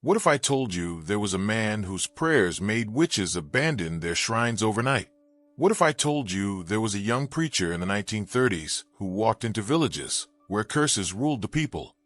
What if I told you there was a man whose prayers made witches abandon their shrines overnight? What if I told you there was a young preacher in the 1930s who walked into villages where curses ruled the people,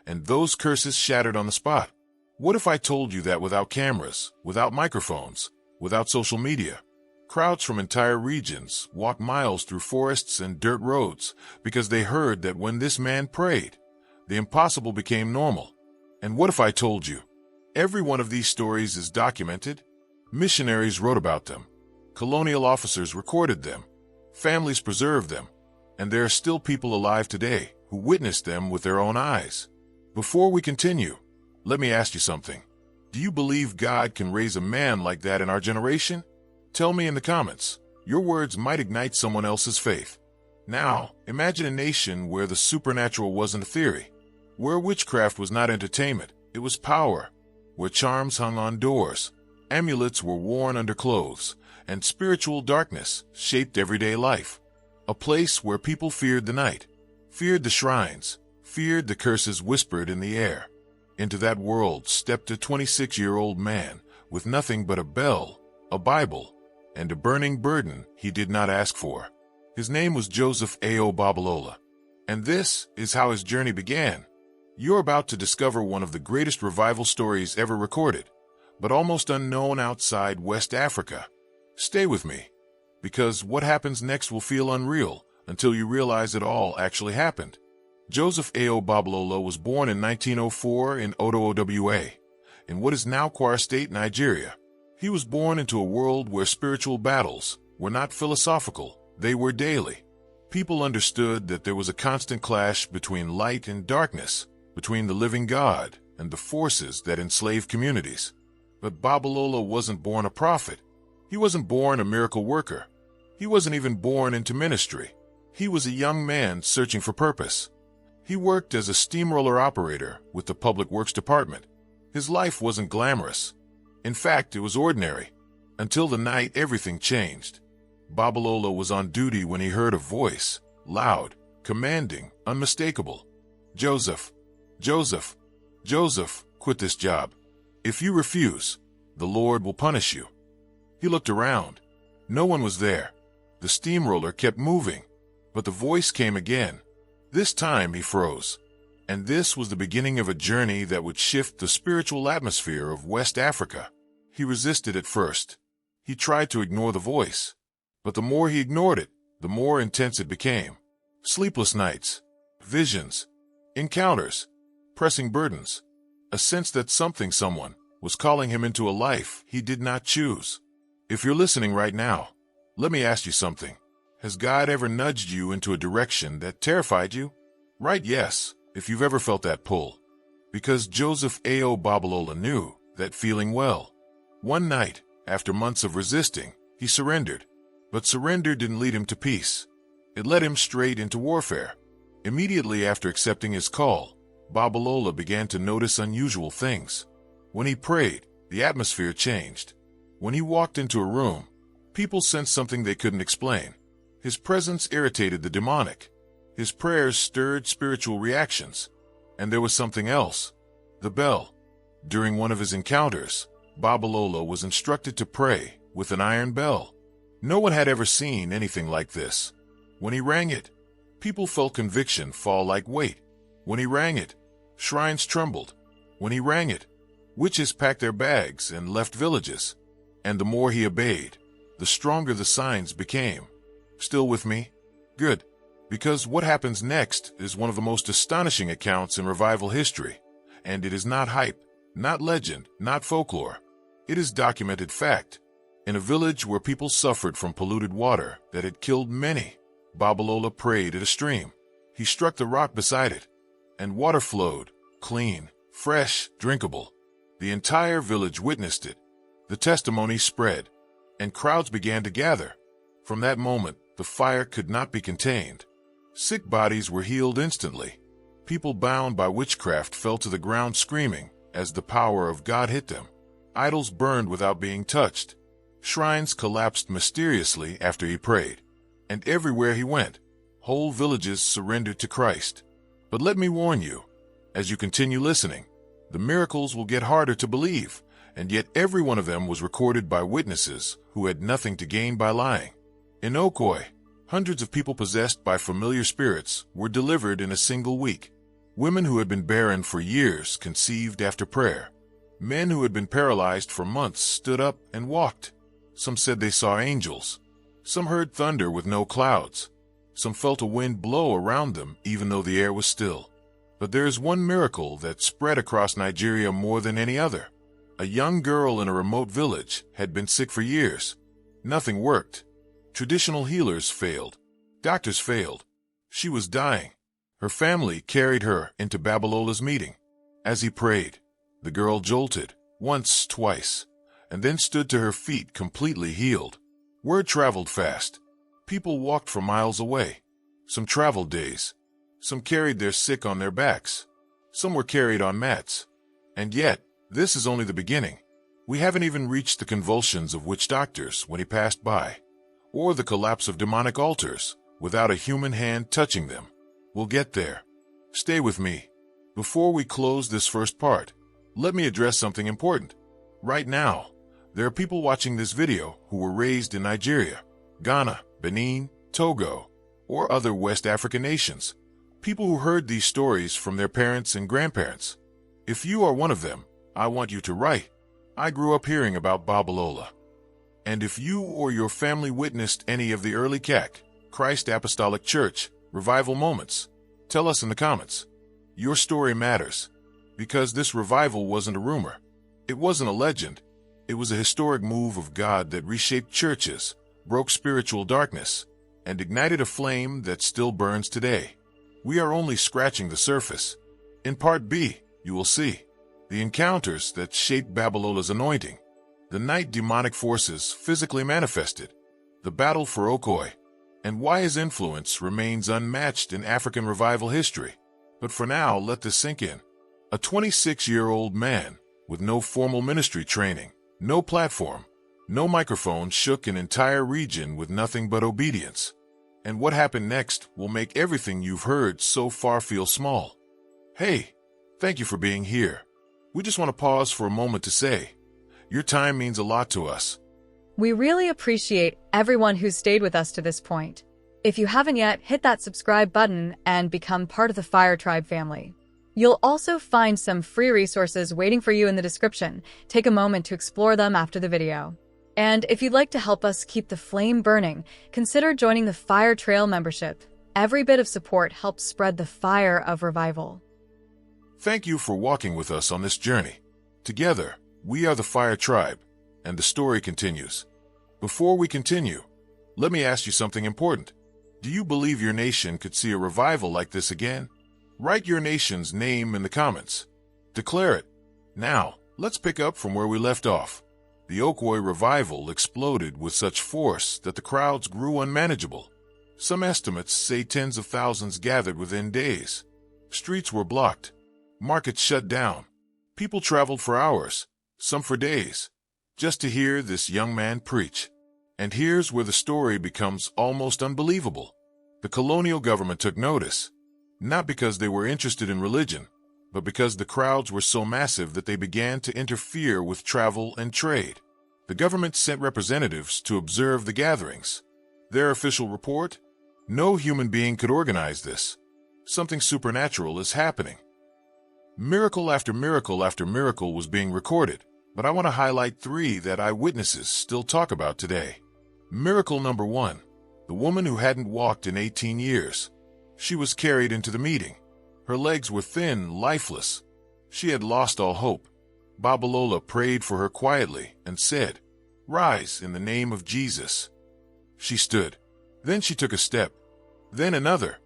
and those curses shattered on the spot? What if I told you that without cameras, without microphones, without social media, crowds from entire regions walked miles through forests and dirt roads because they heard that when this man prayed, the impossible became normal? And what if I told you every one of these stories is documented? Missionaries wrote about them. Colonial officers recorded them. Families preserved them. And there are still people alive today who witnessed them with their own eyes. Before we continue, let me ask you something. Do you believe God can raise a man like that in our generation? Tell me in the comments. Your words might ignite someone else's faith. Now, imagine a nation where the supernatural wasn't a theory, where witchcraft was not entertainment, it was power, where charms hung on doors, amulets were worn under clothes, and spiritual darkness shaped everyday life. A place where people feared the night, feared the shrines, feared the curses whispered in the air. Into that world stepped a 26-year-old man with nothing but a bell, a Bible, and a burning burden he did not ask for. His name was Joseph Ayo Babalola, and this is how his journey began. You're about to discover one of the greatest revival stories ever recorded, but almost unknown outside West Africa. Stay with me, because what happens next will feel unreal until you realize it all actually happened. Joseph Ayo Babalola was born in 1904 in Oke Ooye, in what is now Kwara State, Nigeria. He was born into a world where spiritual battles were not philosophical, they were daily. People understood that there was a constant clash between light and darkness, between the living God and the forces that enslaved communities. But Babalola wasn't born a prophet. He wasn't born a miracle worker. He wasn't even born into ministry. He was a young man searching for purpose. He worked as a steamroller operator with the Public Works Department. His life wasn't glamorous. In fact, it was ordinary. Until the night everything changed. Babalola was on duty when he heard a voice, loud, commanding, unmistakable. Joseph, Joseph, Joseph, quit this job. If you refuse, the Lord will punish you. He looked around. No one was there. The steamroller kept moving, but the voice came again. This time he froze. And this was the beginning of a journey that would shift the spiritual atmosphere of West Africa. He resisted at first. He tried to ignore the voice. But the more he ignored it, the more intense it became. Sleepless nights, visions, encounters, pressing burdens, a sense that someone was calling him into a life he did not choose. If you're listening right now, let me ask you something. Has God ever nudged you into a direction that terrified you? Right, yes, if you've ever felt that pull. Because Joseph Ayo Babalola knew that feeling well. One night, after months of resisting, he surrendered. But surrender didn't lead him to peace. It led him straight into warfare. Immediately after accepting his call, Babalola began to notice unusual things. When he prayed, the atmosphere changed. When he walked into a room, people sensed something they couldn't explain. His presence irritated the demonic. His prayers stirred spiritual reactions. And there was something else. The bell. During one of his encounters, Babalola was instructed to pray with an iron bell. No one had ever seen anything like this. When he rang it, people felt conviction fall like weight. When he rang it, shrines trembled. When he rang it, witches packed their bags and left villages. And the more he obeyed, the stronger the signs became. Still with me? Good. Because what happens next is one of the most astonishing accounts in revival history. And it is not hype, not legend, not folklore. It is documented fact. In a village where people suffered from polluted water that had killed many, Babalola prayed at a stream. He struck the rock beside it, and water flowed, clean, fresh, drinkable. The entire village witnessed it. The testimony spread, and crowds began to gather. From that moment, the fire could not be contained. Sick bodies were healed instantly. People bound by witchcraft fell to the ground screaming as the power of God hit them. Idols burned without being touched. Shrines collapsed mysteriously after he prayed. And everywhere he went, whole villages surrendered to Christ. But let me warn you, as you continue listening, The miracles will get harder to believe, and yet every one of them was recorded by witnesses who had nothing to gain by lying. In Oke Ooye, hundreds of people possessed by familiar spirits were delivered in a single week. Women who had been barren for years conceived after prayer. Men who had been paralyzed for months stood up and walked. Some said they saw angels. Some heard thunder with no clouds. Some felt a wind blow around them even though the air was still. But there is one miracle that spread across Nigeria more than any other. A young girl in a remote village had been sick for years. Nothing worked. Traditional healers failed. Doctors failed. She was dying. Her family carried her into Babalola's meeting. As he prayed, the girl jolted, once, twice, and then stood to her feet completely healed. Word traveled fast. People walked for miles away. Some traveled days. Some carried their sick on their backs. Some were carried on mats. And yet, this is only the beginning. We haven't even reached the convulsions of witch doctors when he passed by, or the collapse of demonic altars without a human hand touching them. We'll get there. Stay with me. Before we close this first part, let me address something important. Right now, there are people watching this video who were raised in Nigeria, Ghana, Benin, Togo, or other West African nations. People who heard these stories from their parents and grandparents. If you are one of them, I want you to write, "I grew up hearing about Babalola." And if you or your family witnessed any of the early CAC, Christ Apostolic Church, revival moments, tell us in the comments. Your story matters, because this revival wasn't a rumor. It wasn't a legend. It was a historic move of God that reshaped churches, broke spiritual darkness, and ignited a flame that still burns today. We are only scratching the surface. In Part B, you will see the encounters that shaped Babalola's anointing, the night demonic forces physically manifested, the battle for Oke Ooye, and why his influence remains unmatched in African revival history. But for now, let this sink in. A 26-year-old man with no formal ministry training, no platform, no microphone shook an entire region with nothing but obedience. And what happened next will make everything you've heard so far feel small. Hey, thank you for being here. We just want to pause for a moment to say, your time means a lot to us. We really appreciate everyone who's stayed with us to this point. If you haven't yet, hit that subscribe button and become part of the Fire Tribe family. You'll also find some free resources waiting for you in the description. Take a moment to explore them after the video. And if you'd like to help us keep the flame burning, consider joining the Fire Trail membership. Every bit of support helps spread the fire of revival. Thank you for walking with us on this journey. Together, we are the Fire Tribe, and the story continues. Before we continue, let me ask you something important. Do you believe your nation could see a revival like this again? Write your nation's name in the comments. Declare it. Now, let's pick up from where we left off. The Oke Ooye revival exploded with such force that the crowds grew unmanageable. Some estimates say tens of thousands gathered within days. Streets were blocked. Markets shut down. People traveled for hours, some for days, just to hear this young man preach. And here's where the story becomes almost unbelievable. The colonial government took notice, not because they were interested in religion, but because the crowds were so massive that they began to interfere with travel and trade. The government sent representatives to observe the gatherings. Their official report? No human being could organize this. Something supernatural is happening. Miracle after miracle after miracle was being recorded, but I want to highlight 3 that eyewitnesses still talk about today. Miracle number 1, the woman who hadn't walked in 18 years. She was carried into the meeting. Her legs were thin, lifeless. She had lost all hope. Babalola prayed for her quietly and said, "Rise in the name of Jesus." She stood. Then she took a step. Then another.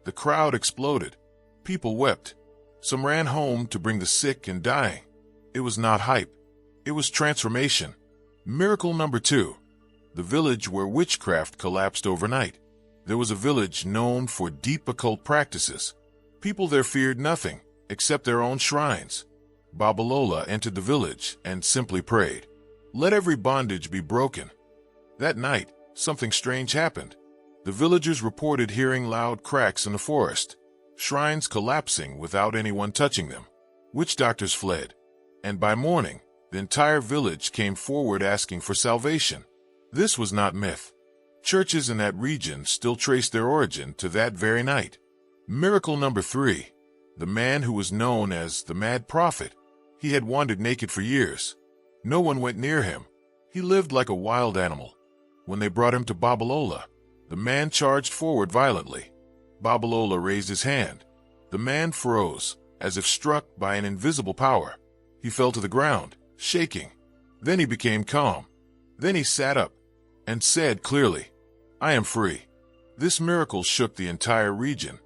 The crowd exploded. People wept. Some ran home to bring the sick and dying. It was not hype. It was transformation. Miracle number 2. The village where witchcraft collapsed overnight. There was a village known for deep occult practices. People there feared nothing except their own shrines. Babalola entered the village and simply prayed, "Let every bondage be broken." That night, something strange happened. The villagers reported hearing loud cracks in the forest, shrines collapsing without anyone touching them. Witch doctors fled, and by morning, the entire village came forward asking for salvation. This was not myth. Churches in that region still trace their origin to that very night. Miracle number 3. The man who was known as the Mad Prophet. He had wandered naked for years. No one went near him. He lived like a wild animal. When they brought him to Babalola, the man charged forward violently. Babalola raised his hand. The man froze, as if struck by an invisible power. He fell to the ground, shaking. Then he became calm. Then he sat up and said clearly, "I am free." This miracle shook the entire region.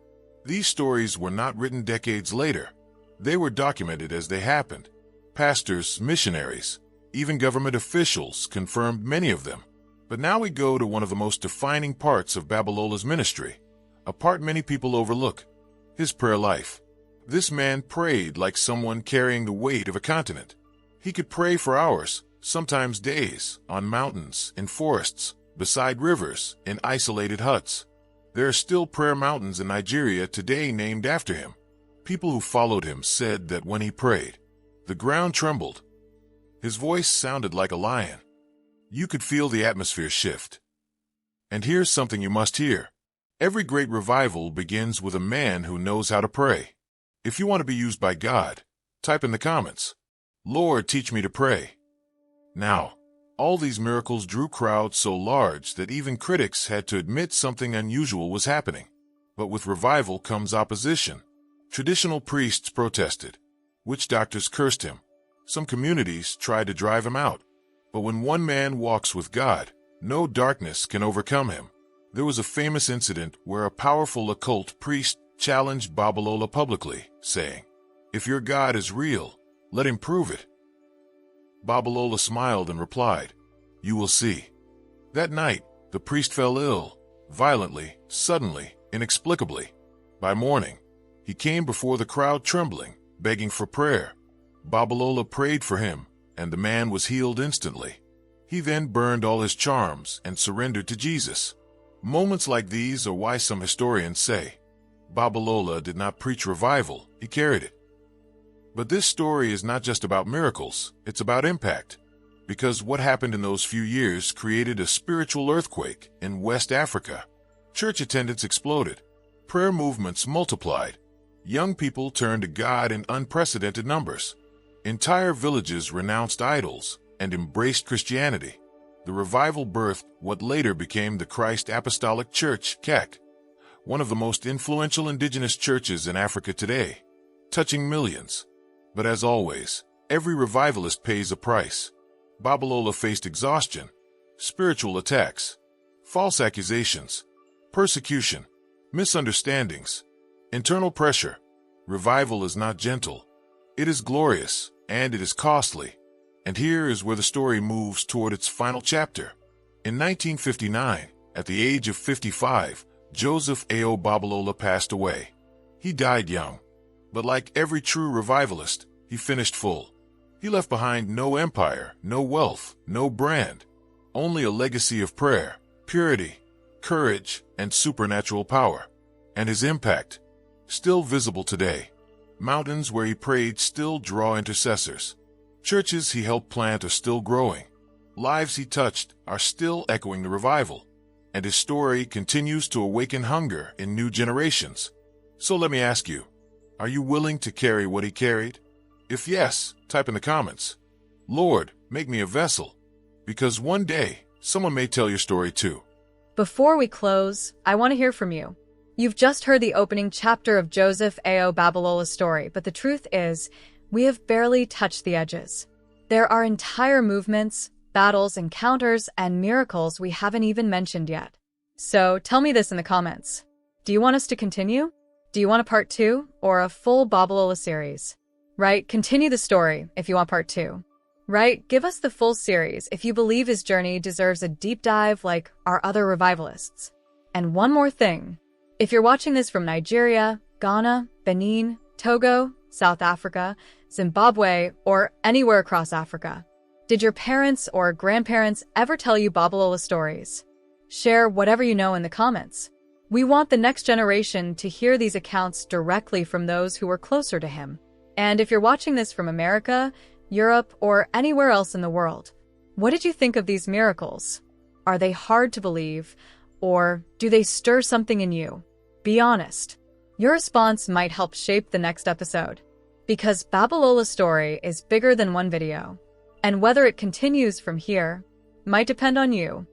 These stories were not written decades later. They were documented as they happened. Pastors, missionaries, even government officials confirmed many of them. But now we go to one of the most defining parts of Babalola's ministry, a part many people overlook: his prayer life. This man prayed like someone carrying the weight of a continent. He could pray for hours, sometimes days, on mountains, in forests, beside rivers, in isolated huts. There are still prayer mountains in Nigeria today named after him. People who followed him said that when he prayed, the ground trembled. His voice sounded like a lion. You could feel the atmosphere shift. And here's something you must hear. Every great revival begins with a man who knows how to pray. If you want to be used by God, type in the comments, "Lord, teach me to pray." Now, all these miracles drew crowds so large that even critics had to admit something unusual was happening. But with revival comes opposition. Traditional priests protested. Witch doctors cursed him. Some communities tried to drive him out. But when one man walks with God, no darkness can overcome him. There was a famous incident where a powerful occult priest challenged Babalola publicly, saying, "If your God is real, let him prove it." Babalola smiled and replied, "You will see." That night, the priest fell ill, violently, suddenly, inexplicably. By morning, he came before the crowd trembling, begging for prayer. Babalola prayed for him, and the man was healed instantly. He then burned all his charms and surrendered to Jesus. Moments like these are why some historians say, Babalola did not preach revival, he carried it. But this story is not just about miracles, it's about impact. Because what happened in those few years created a spiritual earthquake in West Africa. Church attendance exploded. Prayer movements multiplied. Young people turned to God in unprecedented numbers. Entire villages renounced idols and embraced Christianity. The revival birthed what later became the Christ Apostolic Church, CAC, one of the most influential indigenous churches in Africa today, touching millions. But as always, every revivalist pays a price. Babalola faced exhaustion, spiritual attacks, false accusations, persecution, misunderstandings, internal pressure. Revival is not gentle. It is glorious, and it is costly. And here is where the story moves toward its final chapter. In 1959, at the age of 55, Joseph Ayo Babalola passed away. He died young. But like every true revivalist, he finished full. He left behind no empire, no wealth, no brand, only a legacy of prayer, purity, courage, and supernatural power. And his impact, still visible today. Mountains where he prayed still draw intercessors. Churches he helped plant are still growing. Lives he touched are still echoing the revival. And his story continues to awaken hunger in new generations. So let me ask you, are you willing to carry what he carried? If yes, type in the comments, "Lord, make me a vessel." Because one day, someone may tell your story too. Before we close, I want to hear from you. You've just heard the opening chapter of Joseph Ayo Babalola's story, but the truth is, we have barely touched the edges. There are entire movements, battles, encounters, and miracles we haven't even mentioned yet. So tell me this in the comments. Do you want us to continue? Do you want a part 2 or a full Babalola series? Right? Continue the story if you want part 2. Right? Give us the full series if you believe his journey deserves a deep dive like our other revivalists. And one more thing. If you're watching this from Nigeria, Ghana, Benin, Togo, South Africa, Zimbabwe, or anywhere across Africa, did your parents or grandparents ever tell you Babalola stories? Share whatever you know in the comments. We want the next generation to hear these accounts directly from those who were closer to him. And if you're watching this from America, Europe, or anywhere else in the world, what did you think of these miracles? Are they hard to believe, or do they stir something in you? Be honest. Your response might help shape the next episode. Because Babalola's story is bigger than one video, and whether it continues from here might depend on you.